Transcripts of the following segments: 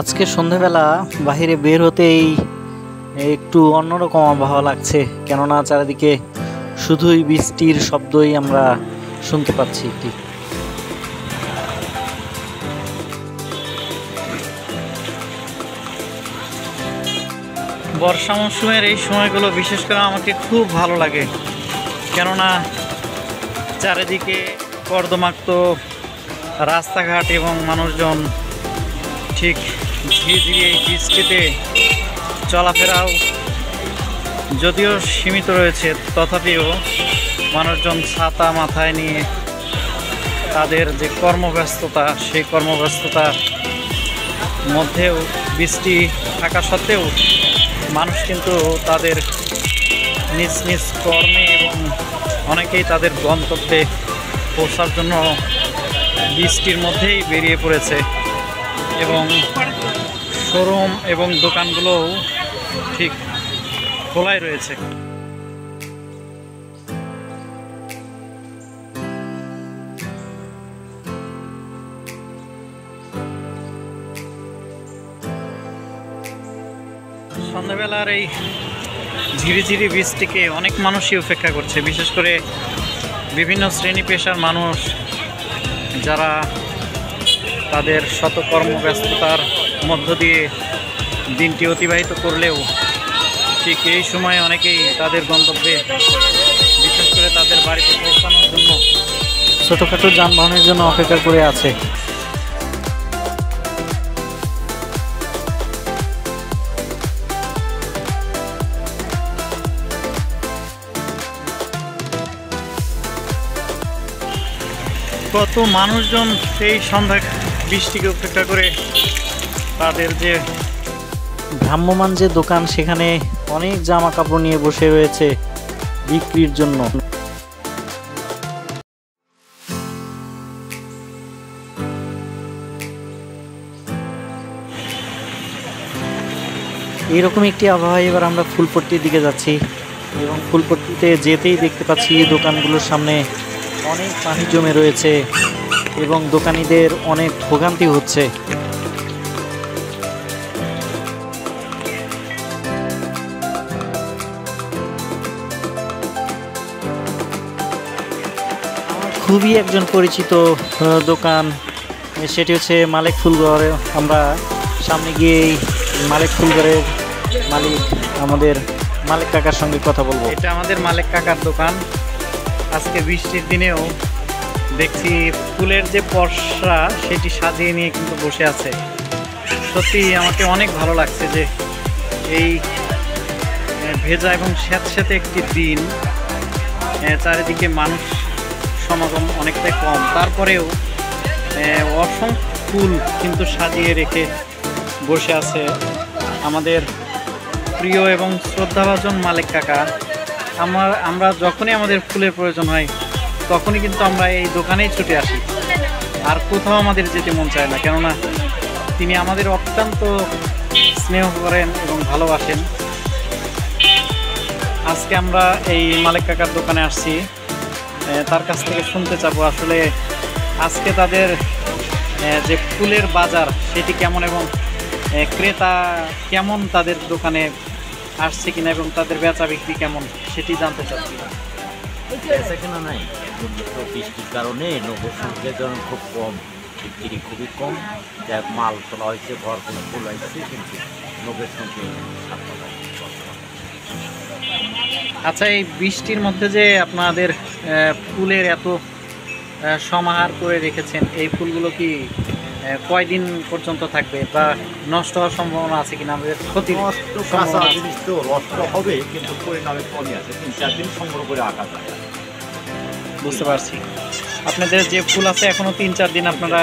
আজকে সন্ধ্যাবেলা বাহিরে বের হতেই একটু অন্যরকম আবহাওয়া লাগছে, কেননা চারিদিকে শুধুই বৃষ্টির শব্দই আমরা শুনতে পাচ্ছি। বর্ষা মৌসুমের এই সময়গুলো বিশেষ করে আমাকে খুব ভালো লাগে, কেননা চারিদিকে কর্দমাক্ত রাস্তাঘাট এবং মানুষজন ঠিক ঝিরিঝিরি এই বৃষ্টিতে চলাফেরাও যদিও সীমিত রয়েছে, তথাপিও মানুষজন ছাতা মাথায় নিয়ে তাদের যে কর্মব্যস্ততা সেই কর্মব্যস্ততার মধ্যেও বৃষ্টি থাকা সত্ত্বেও মানুষ কিন্তু তাদের নিজ নিজ কর্মে এবং অনেকেই তাদের গন্তব্যে পৌঁছার জন্য বৃষ্টির মধ্যেই বেরিয়ে পড়েছে এবং শোরুম এবং দোকানগুলোও ঠিক খোলাই রয়েছে। সন্ধ্যাবেলার এই ঝিরিঝিরি বৃষ্টিকে অনেক মানুষই উপেক্ষা করছে, বিশেষ করে বিভিন্ন শ্রেণী পেশার মানুষ যারা তাদের শত কর্মব্যস্ততার মধ্য দিয়ে দিনটি অতিবাহিত করলেও ঠিক এই সময় অনেকেই তাদের গন্তব্যে বিশেষ করে তাদের বাড়িতে পৌঁছানোর জন্য ছোটোখাটো যানবাহনের জন্য অপেক্ষা করে আছে। কত মানুষজন সেই সন্ধ্যা বৃষ্টিকে উপেক্ষা করে তাদের যে ভ্রাম্যমান যে দোকান সেখানে অনেক জামা কাপড় নিয়ে বসে রয়েছে বিক্রির জন্য। এইরকম একটি আবহাওয়া এবার আমরা ফুলপট্টির দিকে যাচ্ছি এবং ফুলপট্টিতে যেতেই দেখতে পাচ্ছি দোকানগুলোর সামনে অনেক পানি জমে রয়েছে এবং দোকানিদের অনেক ভোগান্তি হচ্ছে। খুবই একজন পরিচিত দোকান, সেটি হচ্ছে মালিক ফুলঘর। আমরা সামনে গিয়েই মালিক ফুলঘরের মালিক আমাদের মালিক কাকার সঙ্গে কথা বলবো। এটা আমাদের মালিক কাকার দোকান। আজকে বৃষ্টির দিনেও দেখছি ফুলের যে পসরা সেটি সাজিয়ে নিয়ে কিন্তু বসে আছে। সত্যি আমাকে অনেক ভালো লাগছে যে এই ভেজা এবং স্যাঁতস্যাঁতে একটি দিন, চারিদিকে মানুষ সমাগম অনেকটাই কম, তারপরেও অসংখ্য ফুল কিন্তু সাজিয়ে রেখে বসে আছে আমাদের প্রিয় এবং শ্রদ্ধাভাজন মালিক কাকা। আমরা যখনই আমাদের ফুলের প্রয়োজন হয় তখনই কিন্তু আমরা এই দোকানেই ছুটে আসি, আর কোথাও আমাদের যেতে মন চায় না, কেননা তিনি আমাদের অত্যন্ত স্নেহ করেন এবং ভালোবাসেন। আজকে আমরা এই মালিক কাকার দোকানে আসছি, তার কাছ থেকে শুনতে চাবো আসলে আজকে তাদের যে ফুলের বাজার সেটি কেমন এবং ক্রেতা কেমন তাদের দোকানে আসছে কিনা এবং তাদের বেচা বিক্রি কেমন সেটি জানতে চাচ্ছি। বেচা কেনা নাই, বৃষ্টির কারণে নগর সংখ্যার জন্য খুব কম, বিক্রি খুবই কম। যাক মাল তোলা হয়েছে, ঘর কোনো ফুল হয়েছে, কিন্তু নগর সংখ্যা। আচ্ছা, এই বৃষ্টির মধ্যে যে আপনাদের ফুলের এত সমাহার করে রেখেছেন, এই ফুলগুলো কি কয়দিন পর্যন্ত থাকবে বা নষ্ট হওয়ার সম্ভাবনা আছে কিনা? আমাদের ক্ষতি জিনিস তো নষ্ট হবে, কিন্তু পরিণামে কমই আছে, 3-4 দিন সংগ্রহ করে আঁকা যায়। বুঝতে পারছি। আপনাদের যে ফুল আছে এখনও 3-4 দিন আপনারা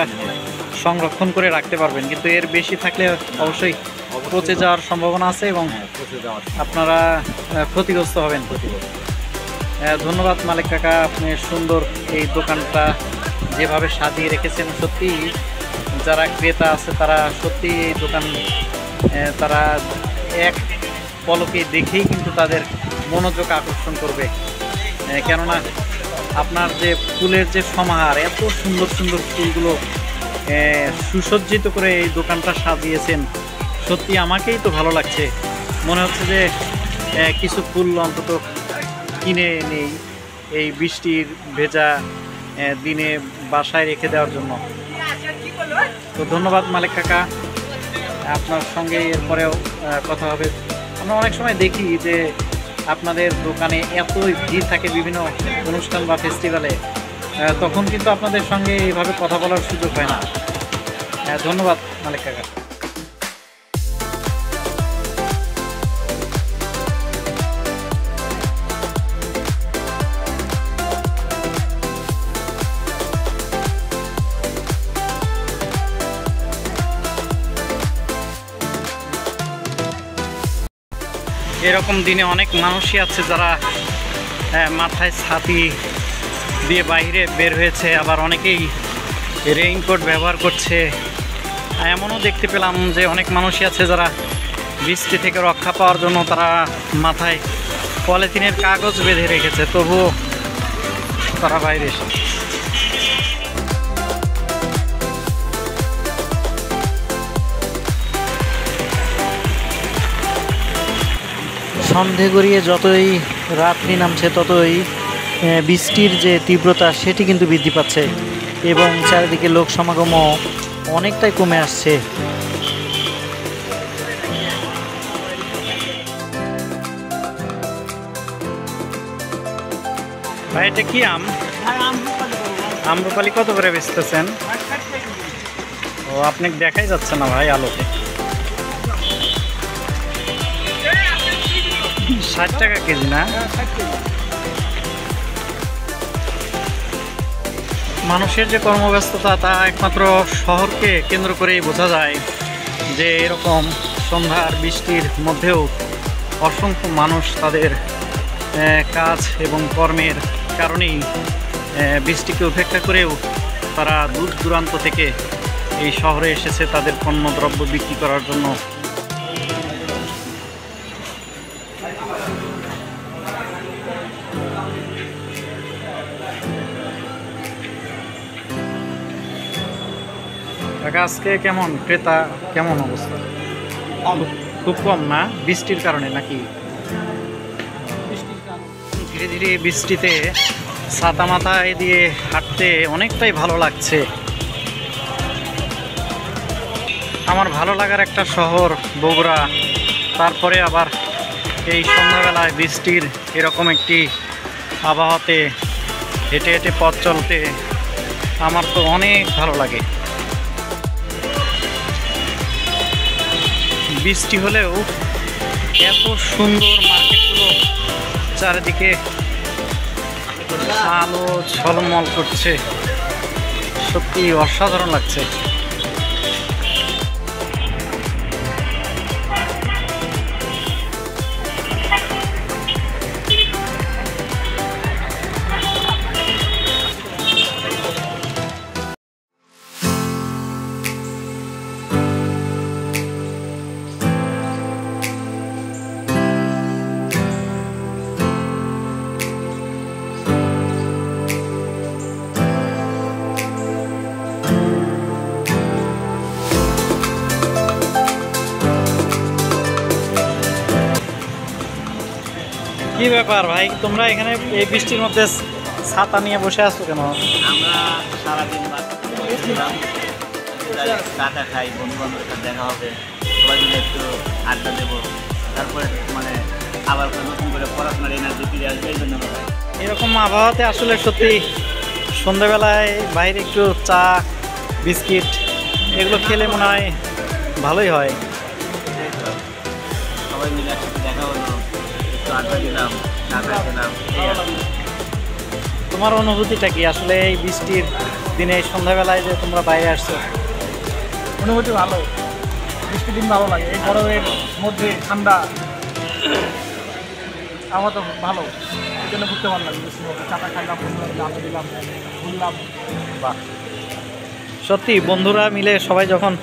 সংরক্ষণ করে রাখতে পারবেন, কিন্তু এর বেশি থাকলে অবশ্যই পচে যাওয়ার সম্ভাবনা আছে এবং আপনারা ক্ষতিগ্রস্ত হবেন। ধন্যবাদ মালিক কাকা, আপনি সুন্দর এই দোকানটা যেভাবে সাজিয়ে রেখেছেন। সত্যি যারা ক্রেতা আছে তারা সত্যি এই দোকান তারা এক পলকে দেখেই কিন্তু তাদের মনোযোগ আকর্ষণ করবে, কেননা আপনার যে ফুলের যে সমাহার, এত সুন্দর সুন্দর ফুলগুলো সুসজ্জিত করে এই দোকানটা সাজিয়েছেন, সত্যি আমাকেই তো ভালো লাগছে। মনে হচ্ছে যে কিছু ফুল অন্তত কিনে নেই এই বৃষ্টির ভেজা দিনে বাসায় রেখে দেওয়ার জন্য। তো ধন্যবাদ মালিক কাকা, আপনার সঙ্গে এরপরেও কথা হবে। আমরা অনেক সময় দেখি যে আপনাদের দোকানে এত ভিড় থাকে বিভিন্ন অনুষ্ঠান বা ফেস্টিভ্যালে, তখন কিন্তু আপনাদের সঙ্গে এইভাবে কথা বলার সুযোগ হয় না। ধন্যবাদ মালিক কাকা। এরকম দিনে অনেক মানুষই আছে যারা মাথায় ছাতি দিয়ে বাইরে বের হয়েছে, আবার অনেকেই রেইনকোট ব্যবহার করছে। এমনও দেখতে পেলাম যে অনেক মানুষই আছে যারা বৃষ্টি থেকে রক্ষা পাওয়ার জন্য তারা মাথায় পলিথিনের কাগজ বেঁধে রেখেছে, তবুও তারা বাইরে এসেছে। সন্ধে গড়িয়ে যতই রাত্রি নামছে ততই বৃষ্টির যে তীব্রতা সেটি কিন্তু বৃদ্ধি পাচ্ছে এবং চারিদিকে লোক সমাগমও অনেকটাই কমে আসছে। ভাই এটা কি আম? আম্রপালি কত করে বেচতেছেন? ও আপনি দেখাই যাচ্ছে না ভাই আলোতে। 60 টাকা কেজি না? মানুষের যে কর্মব্যস্ততা তা একমাত্র শহরকে কেন্দ্র করেই বোঝা যায়, যে এরকম সন্ধ্যার বৃষ্টির মধ্যেও অসংখ্য মানুষ তাদের কাজ এবং কর্মের কারণেই বৃষ্টিকে উপেক্ষা করেও তারা দূর দূরান্ত থেকে এই শহরে এসেছে তাদের পণ্যদ্রব্য বিক্রি করার জন্য। আজকে কেমন ক্রেতা, কেমন অবস্থা? খুব কম না? বৃষ্টির কারণে নাকি? ধীরে ধীরে বৃষ্টিতে ছাতা মাথায় দিয়ে হাঁটতে অনেকটাই ভালো লাগছে। আমার ভালো লাগার একটা শহর বগুড়া, তারপরে আবার এই সন্ধ্যাবেলায় বৃষ্টির এরকম একটি আবহাওয়াতে হেঁটে হেঁটে পথ চলতে আমার তো অনেক ভালো লাগে। বৃষ্টি হলেও এত সুন্দর মার্কেটগুলো, চারিদিকে আলো ঝলমল করছে, সত্যি অসাধারণ লাগছে। কি ব্যাপার ভাই, তোমরা এখানে এই বৃষ্টির মধ্যে ছাতা নিয়ে বসে আছো কেন? আমরা সারাদিন কাটা খাই, বন্ধু বান্ধবের সাথে দেখা হবে, সবাই মিলে একটু আড্ডা দেবো, তারপরে মানে আবার নতুন করে পড়াশোনার এনার্জি ফিরে আসবে, এই জন্য আমরা এরকম আবহাওয়াতে আসলে সত্যি সন্ধ্যাবেলায় বাইরে একটু চা বিস্কিট এগুলো খেলে মনে হয় ভালোই হয়। সবাই মিলে একসাথে দেখা হলো, একটু আড্ডা দিলাম, চা খেলাম, এই আর কি। তোমার অনুভূতিটা কি আসলে এই বৃষ্টির দিনে সন্ধ্যাবেলায় যে তোমরা বাইরে আসছো? অনুভূতি ভালো, বৃষ্টির দিন ভালো লাগে, এই গরমের মধ্যে ঠান্ডা আমার তো ভালো, এই জন্য ঘুরতে ভালো লাগে। বৃষ্টির মধ্যে চাটা খাইলাম, বন্ধুরা আড্ডা দিলাম, ঘুরলাম। বাহ, সত্যি বন্ধুরা মিলে সবাই যখন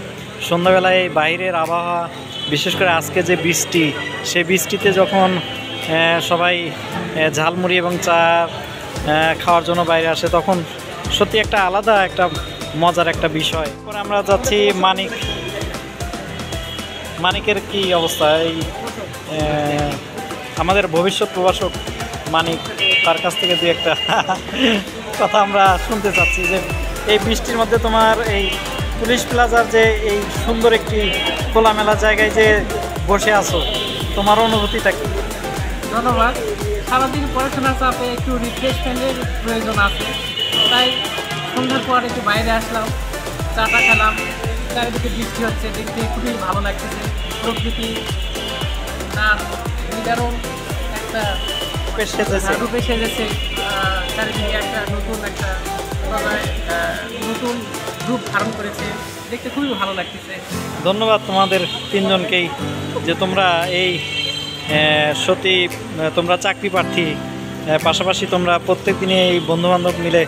সন্ধ্যাবেলায় বাইরের আবহাওয়া, বিশেষ করে আজকে যে বৃষ্টি, সেই বৃষ্টিতে যখন সবাই ঝালমুড়ি এবং চা খাওয়ার জন্য বাইরে আসে, তখন সত্যি একটা আলাদা একটা মজার একটা বিষয়। পরে আমরা যাচ্ছি মানিকের কি অবস্থা, এই আমাদের ভবিষ্যৎ প্রভাষক মানিক, তার কাছ থেকে দু একটা কথা আমরা শুনতে চাচ্ছি যে এই বৃষ্টির মধ্যে তোমার এই পুলিশ প্লাজার যে এই সুন্দর একটি খোলামেলা জায়গায় যে বসে আছো, তোমার অনুভূতিটা কি? ধন্যবাদ। সারাদিন পড়াশোনার চাপে একটু রিফ্রেশমেন্টের প্রয়োজন আছে, তাই সন্ধ্যার পর একটু বাইরে আসলাম, চাটা খেলাম, চারিদিকে বৃষ্টি হচ্ছে, দেখতে খুবই ভালো লাগতেছে। প্রকৃতি তার নিদারুণ একটা রূপে সেজেছে, চারিদিকে একটা নতুন রূপ ধারণ করেছে, দেখতে খুবই ভালো লাগতেছে। ধন্যবাদ তোমাদের তিনজনকেই যে তোমরা এই সত্যি তোমরা চাকরি প্রার্থী, পাশাপাশি তোমরা প্রত্যেক দিনে এই বন্ধুবান্ধব মিলে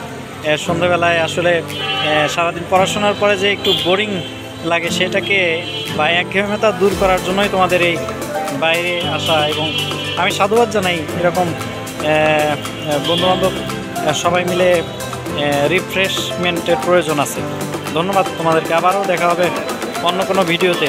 সন্ধ্যাবেলায় আসলে সারাদিন পড়াশোনার পরে যে একটু বোরিং লাগে সেটাকে বা একঘেয়েমিতা দূর করার জন্যই তোমাদের এই বাইরে আসা, এবং আমি সাধুবাদ জানাই এরকম বন্ধুবান্ধব সবাই মিলে রিফ্রেশমেন্টের প্রয়োজন আছে। ধন্যবাদ তোমাদেরকে, আবারও দেখা হবে অন্য কোনো ভিডিওতে।